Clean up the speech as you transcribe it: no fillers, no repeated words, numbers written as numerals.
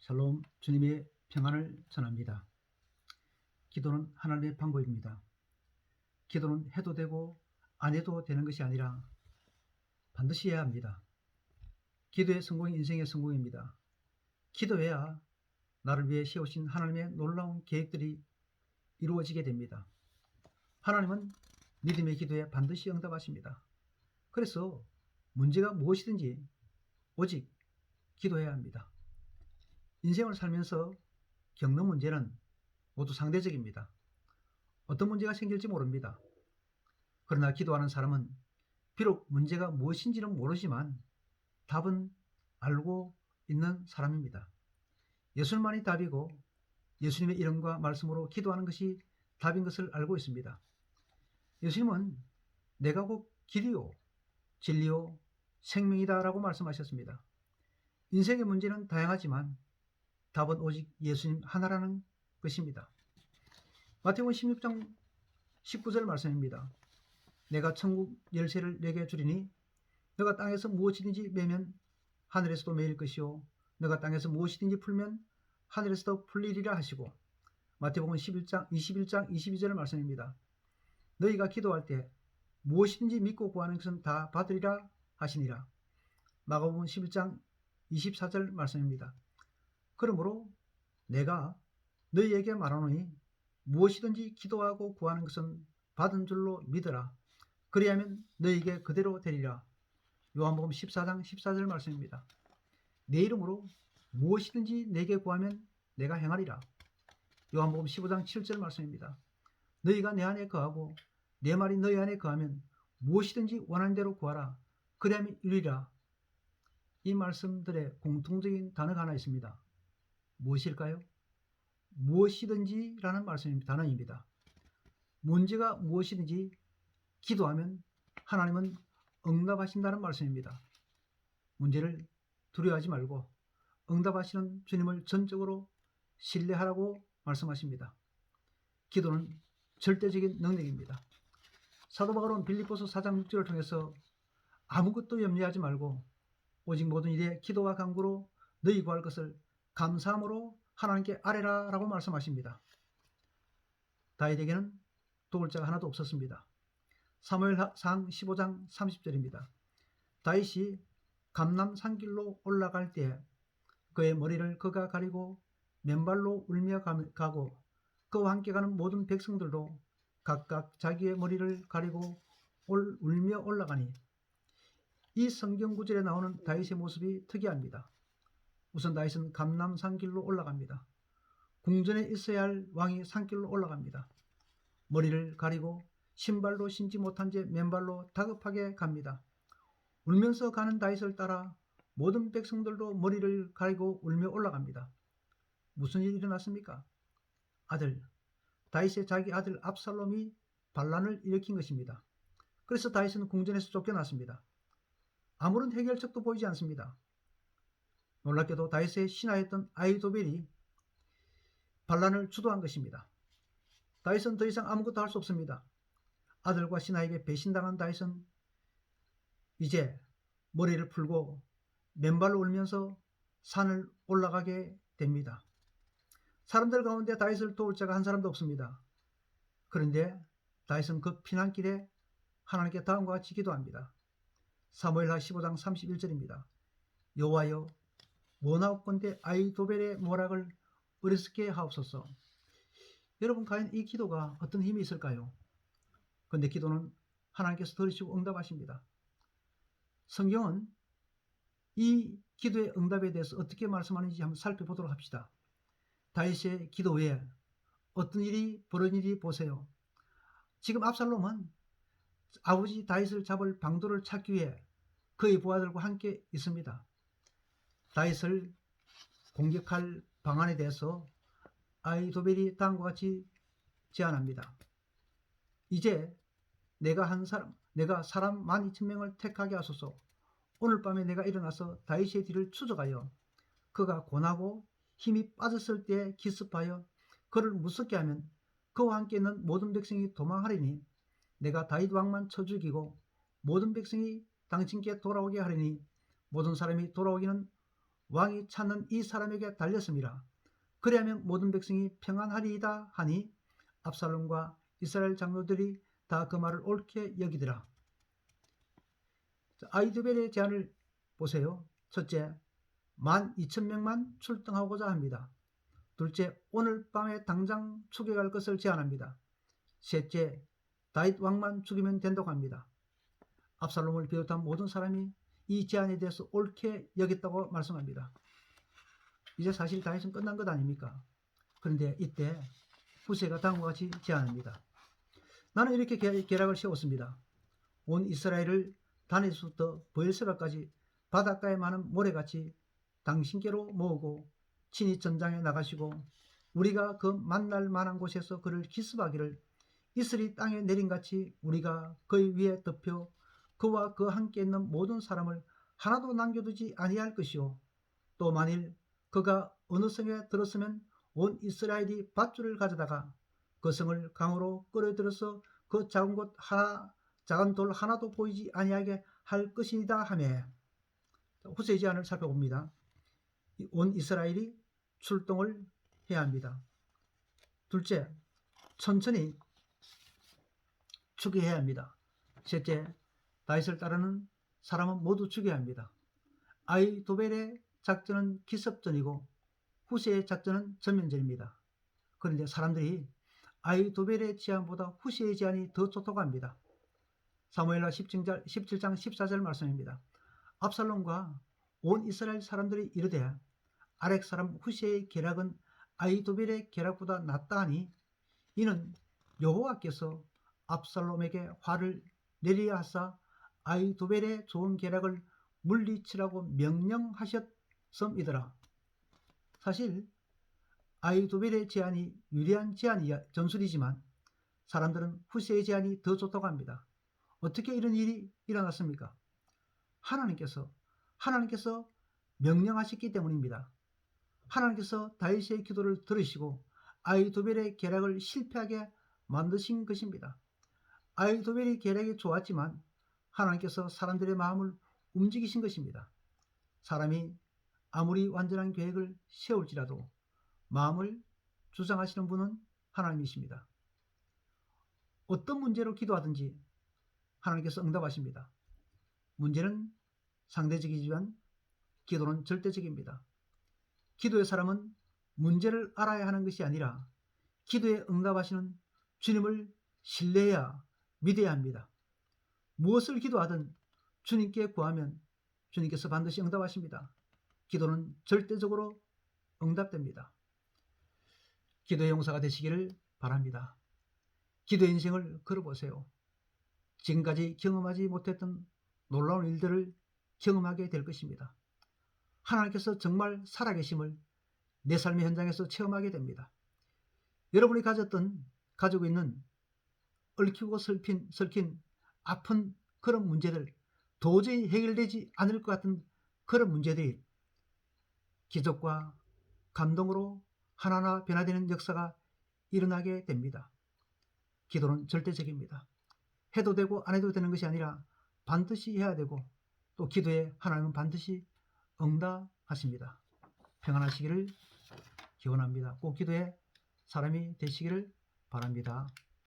샬롬, 주님의 평안을 전합니다. 기도는 하나님의 방법입니다. 기도는 해도 되고 안 해도 되는 것이 아니라 반드시 해야 합니다. 기도의 성공이 인생의 성공입니다. 기도해야 나를 위해 세우신 하나님의 놀라운 계획들이 이루어지게 됩니다. 하나님은 믿음의 기도에 반드시 응답하십니다. 그래서 문제가 무엇이든지 오직 기도해야 합니다. 인생을 살면서 겪는 문제는 모두 상대적입니다. 어떤 문제가 생길지 모릅니다. 그러나 기도하는 사람은 비록 문제가 무엇인지는 모르지만 답은 알고 있는 사람입니다. 예수님만이 답이고 예수님의 이름과 말씀으로 기도하는 것이 답인 것을 알고 있습니다. 예수님은 내가 곧 길이요 진리요 생명이다 라고 말씀하셨습니다. 인생의 문제는 다양하지만 답은 오직 예수님 하나라는 것입니다. 마태복음 16장 19절 말씀입니다. 내가 천국 열쇠를 내게 주리니 너가 땅에서 무엇이든지 매면 하늘에서도 매일 것이요 너가 땅에서 무엇이든지 풀면 하늘에서도 풀리리라 하시고, 마태복음 21장 22절 말씀입니다. 너희가 기도할 때 무엇이든지 믿고 구하는 것은 다 받으리라 하시니라. 마가복음 11장 24절 말씀입니다. 그러므로 내가 너희에게 말하노니 무엇이든지 기도하고 구하는 것은 받은 줄로 믿으라. 그리하면 너희에게 그대로 되리라. 요한복음 14장 14절 말씀입니다. 내 이름으로 무엇이든지 내게 구하면 내가 행하리라. 요한복음 15장 7절 말씀입니다. 너희가 내 안에 거하고 내 말이 너희 안에 거하면 무엇이든지 원하는 대로 구하라. 그리하면 이루리라. 이 말씀들의 공통적인 단어가 하나 있습니다. 무엇일까요? 무엇이든지 라는 단어입니다. 문제가 무엇이든지 기도하면 하나님은 응답하신다는 말씀입니다. 문제를 두려워하지 말고 응답하시는 주님을 전적으로 신뢰하라고 말씀하십니다. 기도는 절대적인 능력입니다. 사도 바울은 빌립보서 4장 6절을 통해서 아무것도 염려하지 말고 오직 모든 일에 기도와 간구로 너희 구할 것을 감사함으로 하나님께 아뢰라 라고 말씀하십니다. 다윗에게는 도울 자가 하나도 없었습니다. 사무엘상 15장 30절입니다. 다윗이 감람 산길로 올라갈 때 그의 머리를 그가 가리고 맨발로 울며 가고 그와 함께 가는 모든 백성들도 각각 자기의 머리를 가리고 울며 올라가니, 이 성경 구절에 나오는 다윗의 모습이 특이합니다. 우선 다윗은 감람 산길로 올라갑니다. 궁전에 있어야 할 왕이 산길로 올라갑니다. 머리를 가리고 신발도 신지 못한 채 맨발로 다급하게 갑니다. 울면서 가는 다윗을 따라 모든 백성들도 머리를 가리고 울며 올라갑니다. 무슨 일이 일어났습니까? 다윗의 자기 아들 압살롬이 반란을 일으킨 것입니다. 그래서 다윗은 궁전에서 쫓겨났습니다. 아무런 해결책도 보이지 않습니다. 놀랍게도 다윗의 신하였던 아히도벨이 반란을 주도한 것입니다. 다윗은 더 이상 아무것도 할 수 없습니다. 아들과 신하에게 배신당한 다윗은 이제 머리를 풀고 맨발로 울면서 산을 올라가게 됩니다. 사람들 가운데 다윗을 도울 자가 한 사람도 없습니다. 그런데 다윗은 그 피난길에 하나님께 다음과 같이 기도합니다. 사무엘하 15장 31절입니다. 여호와여, 원하옵건대 아히도벨의 모락을 어리석게 하옵소서. 여러분, 과연 이 기도가 어떤 힘이 있을까요? 그런데 기도는 하나님께서 들으시고 응답하십니다. 성경은 이 기도의 응답에 대해서 어떻게 말씀하는지 한번 살펴보도록 합시다. 다윗의 기도 외에 어떤 일이 벌어진지 보세요. 지금 압살롬은 아버지 다윗을 잡을 방도를 찾기 위해 그의 부하들과 함께 있습니다. 다윗을 공격할 방안에 대해서 아히도벨이 다음과 같이 제안합니다. 이제 내가 사람 12,000명을 택하게 하소서. 오늘 밤에 내가 일어나서 다윗의 뒤를 추적하여 그가 고나고 힘이 빠졌을 때 기습하여 그를 무섭게 하면 그와 함께 있는 모든 백성이 도망하리니, 내가 다윗 왕만 쳐 죽이고 모든 백성이 당신께 돌아오게 하리니 모든 사람이 돌아오기는 왕이 찾는 이 사람에게 달렸음이라. 그리하면 모든 백성이 평안하리이다 하니 압살롬과 이스라엘 장로들이 다 그 말을 옳게 여기더라. 아히도벨의 제안을 보세요. 첫째, 12,000명만 출동하고자 합니다. 둘째, 오늘 밤에 당장 추격할 것을 제안합니다. 셋째, 다윗 왕만 죽이면 된다고 합니다. 압살롬을 비롯한 모든 사람이 이 제안에 대해서 옳게 여겼다고 말씀합니다. 이제 사실 다윗은 끝난 것 아닙니까? 그런데 이때 후세가 다음과 같이 제안합니다. 나는 이렇게 계략을 세웠습니다. 온 이스라엘을 다니엘서부터 브엘세바까지 바닷가에 많은 모래같이 당신께로 모으고 친히 전장에 나가시고 우리가 그 만날 만한 곳에서 그를 기습하기를 이슬이 땅에 내린같이 우리가 그의 위에 덮여 그와 그 함께 있는 모든 사람을 하나도 남겨두지 아니할 것이요. 또 만일 그가 어느 성에 들었으면 온 이스라엘이 밧줄을 가져다가 그 성을 강으로 끌어들여서 그 작은 돌 하나도 보이지 아니하게 할 것이다 하며 후세의 제안을 살펴봅니다. 온 이스라엘이 출동을 해야 합니다. 둘째, 천천히 추기해야 합니다. 셋째, 다윗을 따르는 사람은 모두 죽여야 합니다. 아히도벨의 작전은 기습전이고 후세의 작전은 전면전입니다. 그런데 사람들이 아히도벨의 제안보다 후세의 제안이 더 좋다고 합니다. 사무엘하 17장 14절 말씀입니다. 압살롬과 온 이스라엘 사람들이 이르되 아렉 사람 후세의 계략은 아히도벨의 계략보다 낫다 하니 이는 여호와께서 압살롬에게 화를 내리야 하사 아히도벨의 좋은 계략을 물리치라고 명령하셨음이더라. 사실 아히도벨의 제안이 유리한 전술이지만 사람들은 후세의 제안이 더 좋다고 합니다. 어떻게 이런 일이 일어났습니까? 하나님께서 명령하셨기 때문입니다. 하나님께서 다윗의 기도를 들으시고 아히도벨의 계략을 실패하게 만드신 것입니다. 아히도벨의 계략이 좋았지만 하나님께서 사람들의 마음을 움직이신 것입니다. 사람이 아무리 완전한 계획을 세울지라도 마음을 주장하시는 분은 하나님이십니다. 어떤 문제로 기도하든지 하나님께서 응답하십니다. 문제는 상대적이지만 기도는 절대적입니다. 기도의 사람은 문제를 알아야 하는 것이 아니라 기도에 응답하시는 주님을 신뢰해야 믿어야 합니다. 무엇을 기도하든 주님께 구하면 주님께서 반드시 응답하십니다. 기도는 절대적으로 응답됩니다. 기도의 용사가 되시기를 바랍니다. 기도의 인생을 걸어보세요. 지금까지 경험하지 못했던 놀라운 일들을 경험하게 될 것입니다. 하나님께서 정말 살아계심을 내 삶의 현장에서 체험하게 됩니다. 여러분이 가지고 있는 얽히고 설킨 아픈 그런 문제들, 도저히 해결되지 않을 것 같은 그런 문제들이 기적과 감동으로 하나하나 변화되는 역사가 일어나게 됩니다. 기도는 절대적입니다. 해도 되고 안 해도 되는 것이 아니라 반드시 해야 되고 또 기도에 하나님은 반드시 응답하십니다. 평안하시기를 기원합니다. 꼭 기도에 사람이 되시기를 바랍니다.